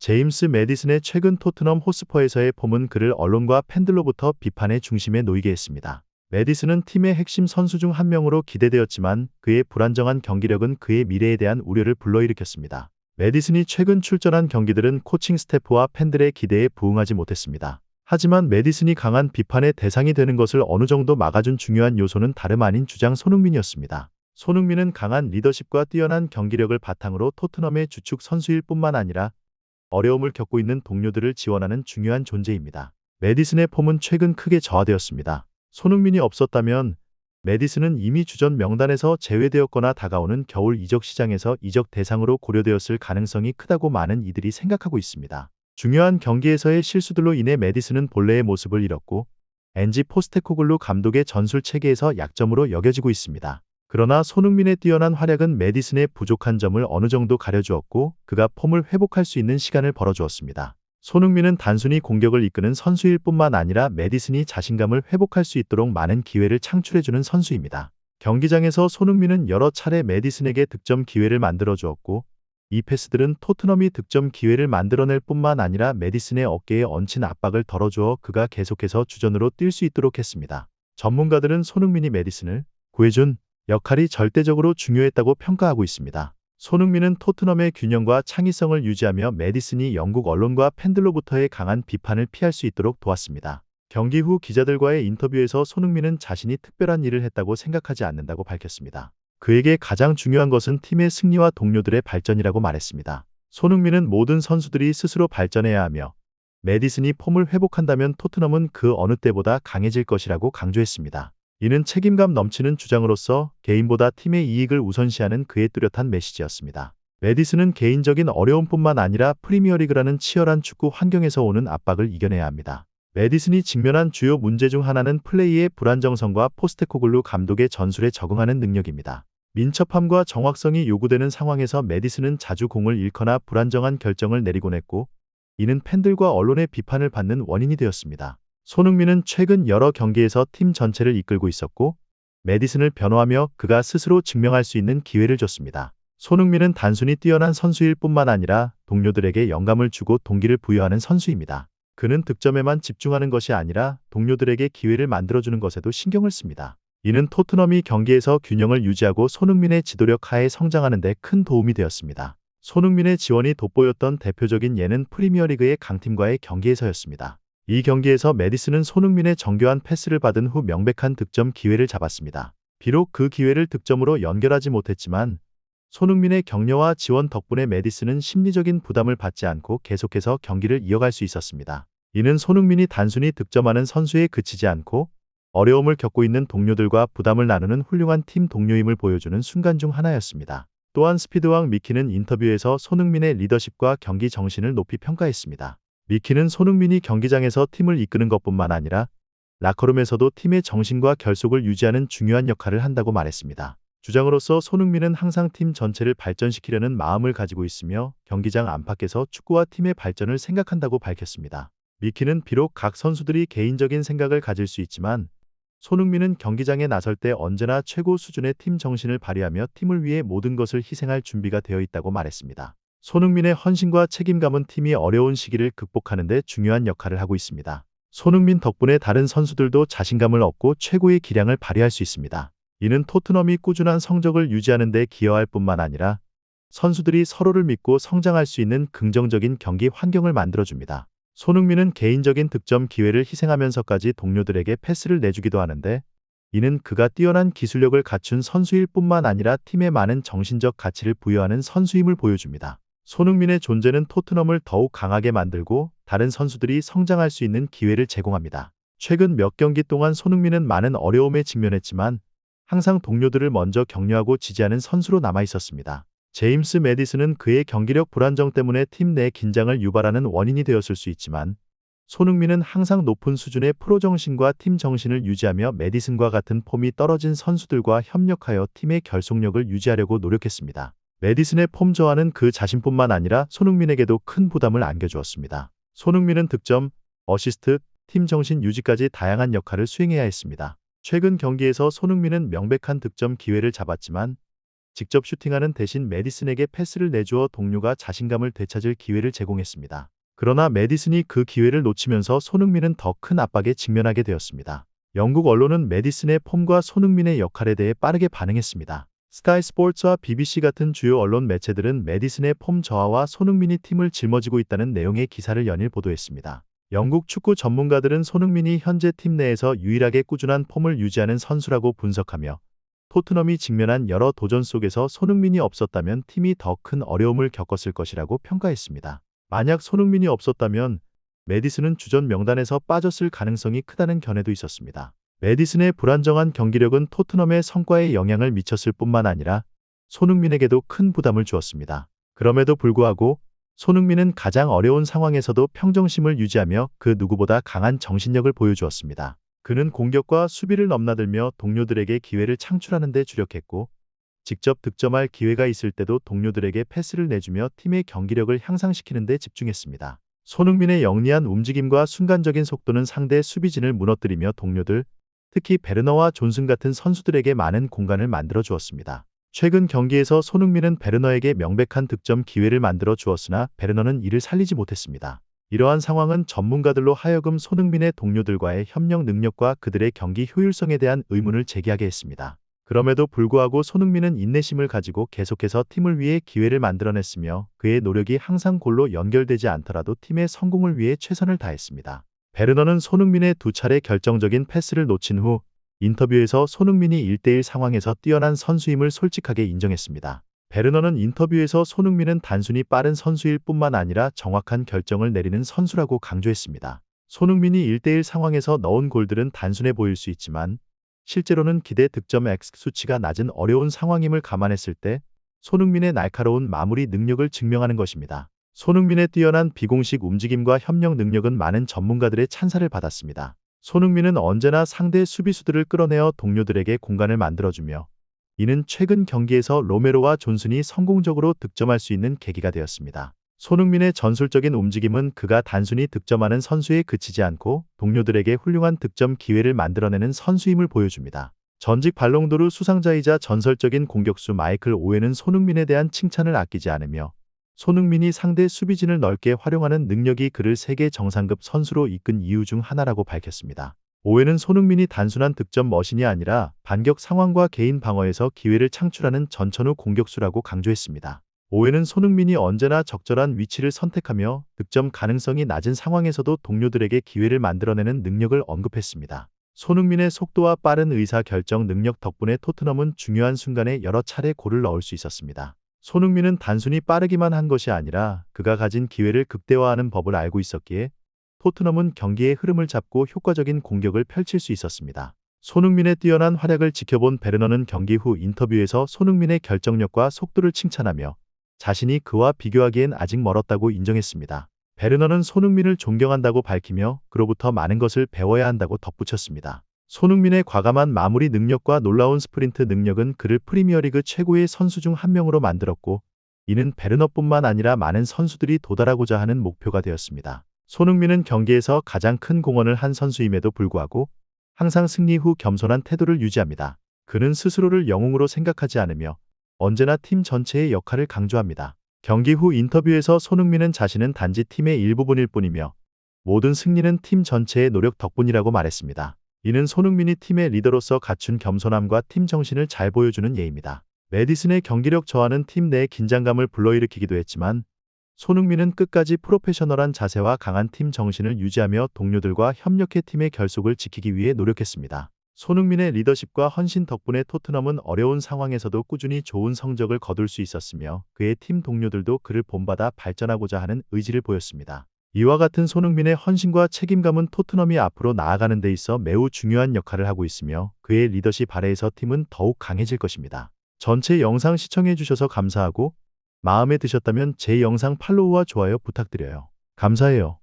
제임스 매디슨의 최근 토트넘 호스퍼에서의 폼은 그를 언론과 팬들로부터 비판의 중심에 놓이게 했습니다. 매디슨은 팀의 핵심 선수 중 한 명으로 기대되었지만 그의 불안정한 경기력은 그의 미래에 대한 우려를 불러일으켰습니다. 매디슨이 최근 출전한 경기들은 코칭 스태프와 팬들의 기대에 부응하지 못했습니다. 하지만 매디슨이 강한 비판의 대상이 되는 것을 어느 정도 막아준 중요한 요소는 다름 아닌 주장 손흥민이었습니다. 손흥민은 강한 리더십과 뛰어난 경기력을 바탕으로 토트넘의 주축 선수일 뿐만 아니라 어려움을 겪고 있는 동료들을 지원하는 중요한 존재입니다. 매디슨의 폼은 최근 크게 저하되었습니다. 손흥민이 없었다면 매디슨은 이미 주전 명단에서 제외되었거나 다가오는 겨울 이적 시장에서 이적 대상으로 고려되었을 가능성이 크다고 많은 이들이 생각하고 있습니다. 중요한 경기에서의 실수들로 인해 매디슨은 본래의 모습을 잃었고 엔지 포스테코글루 감독의 전술 체계에서 약점으로 여겨지고 있습니다. 그러나 손흥민의 뛰어난 활약은 매디슨의 부족한 점을 어느 정도 가려주었고 그가 폼을 회복할 수 있는 시간을 벌어주었습니다. 손흥민은 단순히 공격을 이끄는 선수일 뿐만 아니라 매디슨이 자신감을 회복할 수 있도록 많은 기회를 창출해주는 선수입니다. 경기장에서 손흥민은 여러 차례 매디슨에게 득점 기회를 만들어 주었고 이 패스들은 토트넘이 득점 기회를 만들어낼 뿐만 아니라 매디슨의 어깨에 얹힌 압박을 덜어주어 그가 계속해서 주전으로 뛸 수 있도록 했습니다. 전문가들은 손흥민이 매디슨을 구해준 역할이 절대적으로 중요했다고 평가하고 있습니다. 손흥민은 토트넘의 균형과 창의성을 유지하며 매디슨이 영국 언론과 팬들로부터의 강한 비판을 피할 수 있도록 도왔습니다. 경기 후 기자들과의 인터뷰에서 손흥민은 자신이 특별한 일을 했다고 생각하지 않는다고 밝혔습니다. 그에게 가장 중요한 것은 팀의 승리와 동료들의 발전이라고 말했습니다. 손흥민은 모든 선수들이 스스로 발전해야 하며 매디슨이 폼을 회복한다면 토트넘은 그 어느 때보다 강해질 것이라고 강조했습니다. 이는 책임감 넘치는 주장으로서 개인보다 팀의 이익을 우선시하는 그의 뚜렷한 메시지였습니다. 매디슨은 개인적인 어려움뿐만 아니라 프리미어리그라는 치열한 축구 환경에서 오는 압박을 이겨내야 합니다. 매디슨이 직면한 주요 문제 중 하나는 플레이의 불안정성과 포스테코글루 감독의 전술에 적응하는 능력입니다. 민첩함과 정확성이 요구되는 상황에서 매디슨은 자주 공을 잃거나 불안정한 결정을 내리곤 했고 이는 팬들과 언론의 비판을 받는 원인이 되었습니다. 손흥민은 최근 여러 경기에서 팀 전체를 이끌고 있었고 매디슨을 변호하며 그가 스스로 증명할 수 있는 기회를 줬습니다. 손흥민은 단순히 뛰어난 선수일 뿐만 아니라 동료들에게 영감을 주고 동기를 부여하는 선수입니다. 그는 득점에만 집중하는 것이 아니라 동료들에게 기회를 만들어주는 것에도 신경을 씁니다. 이는 토트넘이 경기에서 균형을 유지하고 손흥민의 지도력 하에 성장하는 데 큰 도움이 되었습니다. 손흥민의 지원이 돋보였던 대표적인 예는 프리미어리그의 강팀과의 경기에서였습니다. 이 경기에서 매디슨은 손흥민의 정교한 패스를 받은 후 명백한 득점 기회를 잡았습니다. 비록 그 기회를 득점으로 연결하지 못했지만 손흥민의 격려와 지원 덕분에 매디슨은 심리적인 부담을 받지 않고 계속해서 경기를 이어갈 수 있었습니다. 이는 손흥민이 단순히 득점하는 선수에 그치지 않고 어려움을 겪고 있는 동료들과 부담을 나누는 훌륭한 팀 동료임을 보여주는 순간 중 하나였습니다. 또한 스피드왕 미키는 인터뷰에서 손흥민의 리더십과 경기 정신을 높이 평가했습니다. 미키는 손흥민이 경기장에서 팀을 이끄는 것뿐만 아니라 라커룸에서도 팀의 정신과 결속을 유지하는 중요한 역할을 한다고 말했습니다. 주장으로서 손흥민은 항상 팀 전체를 발전시키려는 마음을 가지고 있으며 경기장 안팎에서 축구와 팀의 발전을 생각한다고 밝혔습니다. 미키는 비록 각 선수들이 개인적인 생각을 가질 수 있지만 손흥민은 경기장에 나설 때 언제나 최고 수준의 팀 정신을 발휘하며 팀을 위해 모든 것을 희생할 준비가 되어 있다고 말했습니다. 손흥민의 헌신과 책임감은 팀이 어려운 시기를 극복하는 데 중요한 역할을 하고 있습니다. 손흥민 덕분에 다른 선수들도 자신감을 얻고 최고의 기량을 발휘할 수 있습니다. 이는 토트넘이 꾸준한 성적을 유지하는 데 기여할 뿐만 아니라 선수들이 서로를 믿고 성장할 수 있는 긍정적인 경기 환경을 만들어줍니다. 손흥민은 개인적인 득점 기회를 희생하면서까지 동료들에게 패스를 내주기도 하는데 이는 그가 뛰어난 기술력을 갖춘 선수일 뿐만 아니라 팀에 많은 정신적 가치를 부여하는 선수임을 보여줍니다. 손흥민의 존재는 토트넘을 더욱 강하게 만들고 다른 선수들이 성장할 수 있는 기회를 제공합니다. 최근 몇 경기 동안 손흥민은 많은 어려움에 직면했지만 항상 동료들을 먼저 격려하고 지지하는 선수로 남아 있었습니다. 제임스 매디슨은 그의 경기력 불안정 때문에 팀 내 긴장을 유발하는 원인이 되었을 수 있지만 손흥민은 항상 높은 수준의 프로 정신과 팀 정신을 유지하며 매디슨과 같은 폼이 떨어진 선수들과 협력하여 팀의 결속력을 유지하려고 노력했습니다. 매디슨의 폼 저하는 그 자신뿐만 아니라 손흥민에게도 큰 부담을 안겨주었습니다. 손흥민은 득점, 어시스트, 팀 정신 유지까지 다양한 역할을 수행해야 했습니다. 최근 경기에서 손흥민은 명백한 득점 기회를 잡았지만 직접 슈팅하는 대신 메디슨에게 패스를 내주어 동료가 자신감을 되찾을 기회를 제공했습니다. 그러나 메디슨이 그 기회를 놓치면서 손흥민은 더 큰 압박에 직면하게 되었습니다. 영국 언론은 메디슨의 폼과 손흥민의 역할에 대해 빠르게 반응했습니다. 스카이 스포츠와 BBC 같은 주요 언론 매체들은 메디슨의 폼 저하와 손흥민이 팀을 짊어지고 있다는 내용의 기사를 연일 보도했습니다. 영국 축구 전문가들은 손흥민이 현재 팀 내에서 유일하게 꾸준한 폼을 유지하는 선수라고 분석하며 토트넘이 직면한 여러 도전 속에서 손흥민이 없었다면 팀이 더 큰 어려움을 겪었을 것이라고 평가했습니다. 만약 손흥민이 없었다면 메디슨은 주전 명단에서 빠졌을 가능성이 크다는 견해도 있었습니다. 메디슨의 불안정한 경기력은 토트넘의 성과에 영향을 미쳤을 뿐만 아니라 손흥민에게도 큰 부담을 주었습니다. 그럼에도 불구하고 손흥민은 가장 어려운 상황에서도 평정심을 유지하며 그 누구보다 강한 정신력을 보여주었습니다. 그는 공격과 수비를 넘나들며 동료들에게 기회를 창출하는 데 주력했고 직접 득점할 기회가 있을 때도 동료들에게 패스를 내주며 팀의 경기력을 향상시키는 데 집중했습니다. 손흥민의 영리한 움직임과 순간적인 속도는 상대 수비진을 무너뜨리며 동료들, 특히 베르너와 존슨 같은 선수들에게 많은 공간을 만들어 주었습니다. 최근 경기에서 손흥민은 베르너에게 명백한 득점 기회를 만들어 주었으나 베르너는 이를 살리지 못했습니다. 이러한 상황은 전문가들로 하여금 손흥민의 동료들과의 협력 능력과 그들의 경기 효율성에 대한 의문을 제기하게 했습니다. 그럼에도 불구하고 손흥민은 인내심을 가지고 계속해서 팀을 위해 기회를 만들어냈으며 그의 노력이 항상 골로 연결되지 않더라도 팀의 성공을 위해 최선을 다했습니다. 베르너는 손흥민의 두 차례 결정적인 패스를 놓친 후 인터뷰에서 손흥민이 1대1 상황에서 뛰어난 선수임을 솔직하게 인정했습니다. 베르너는 인터뷰에서 손흥민은 단순히 빠른 선수일 뿐만 아니라 정확한 결정을 내리는 선수라고 강조했습니다. 손흥민이 1대1 상황에서 넣은 골들은 단순해 보일 수 있지만 실제로는 기대 득점 X 수치가 낮은 어려운 상황임을 감안했을 때 손흥민의 날카로운 마무리 능력을 증명하는 것입니다. 손흥민의 뛰어난 비공식 움직임과 협력 능력은 많은 전문가들의 찬사를 받았습니다. 손흥민은 언제나 상대 수비수들을 끌어내어 동료들에게 공간을 만들어주며 이는 최근 경기에서 로메로와 존슨이 성공적으로 득점할 수 있는 계기가 되었습니다. 손흥민의 전술적인 움직임은 그가 단순히 득점하는 선수에 그치지 않고 동료들에게 훌륭한 득점 기회를 만들어내는 선수임을 보여줍니다. 전직 발롱도르 수상자이자 전설적인 공격수 마이클 오웬은 손흥민에 대한 칭찬을 아끼지 않으며 손흥민이 상대 수비진을 넓게 활용하는 능력이 그를 세계 정상급 선수로 이끈 이유 중 하나라고 밝혔습니다. 오웬은 손흥민이 단순한 득점 머신이 아니라 반격 상황과 개인 방어에서 기회를 창출하는 전천후 공격수라고 강조했습니다. 오웬은 손흥민이 언제나 적절한 위치를 선택하며 득점 가능성이 낮은 상황에서도 동료들에게 기회를 만들어내는 능력을 언급했습니다. 손흥민의 속도와 빠른 의사결정 능력 덕분에 토트넘은 중요한 순간에 여러 차례 골을 넣을 수 있었습니다. 손흥민은 단순히 빠르기만 한 것이 아니라 그가 가진 기회를 극대화하는 법을 알고 있었기에 토트넘은 경기의 흐름을 잡고 효과적인 공격을 펼칠 수 있었습니다. 손흥민의 뛰어난 활약을 지켜본 베르너는 경기 후 인터뷰에서 손흥민의 결정력과 속도를 칭찬하며 자신이 그와 비교하기엔 아직 멀었다고 인정했습니다. 베르너는 손흥민을 존경한다고 밝히며 그로부터 많은 것을 배워야 한다고 덧붙였습니다. 손흥민의 과감한 마무리 능력과 놀라운 스프린트 능력은 그를 프리미어리그 최고의 선수 중 한 명으로 만들었고 이는 베르너뿐만 아니라 많은 선수들이 도달하고자 하는 목표가 되었습니다. 손흥민은 경기에서 가장 큰 공헌을 한 선수임에도 불구하고 항상 승리 후 겸손한 태도를 유지합니다. 그는 스스로를 영웅으로 생각하지 않으며 언제나 팀 전체의 역할을 강조합니다. 경기 후 인터뷰에서 손흥민은 자신은 단지 팀의 일부분일 뿐이며 모든 승리는 팀 전체의 노력 덕분이라고 말했습니다. 이는 손흥민이 팀의 리더로서 갖춘 겸손함과 팀 정신을 잘 보여주는 예입니다. 메디슨의 경기력 저하는 팀 내의 긴장감을 불러일으키기도 했지만 손흥민은 끝까지 프로페셔널한 자세와 강한 팀 정신을 유지하며 동료들과 협력해 팀의 결속을 지키기 위해 노력했습니다. 손흥민의 리더십과 헌신 덕분에 토트넘은 어려운 상황에서도 꾸준히 좋은 성적을 거둘 수 있었으며 그의 팀 동료들도 그를 본받아 발전하고자 하는 의지를 보였습니다. 이와 같은 손흥민의 헌신과 책임감은 토트넘이 앞으로 나아가는 데 있어 매우 중요한 역할을 하고 있으며 그의 리더십 아래에서 팀은 더욱 강해질 것입니다. 전체 영상 시청해 주셔서 감사하고 마음에 드셨다면 제 영상 팔로우와 좋아요 부탁드려요. 감사해요.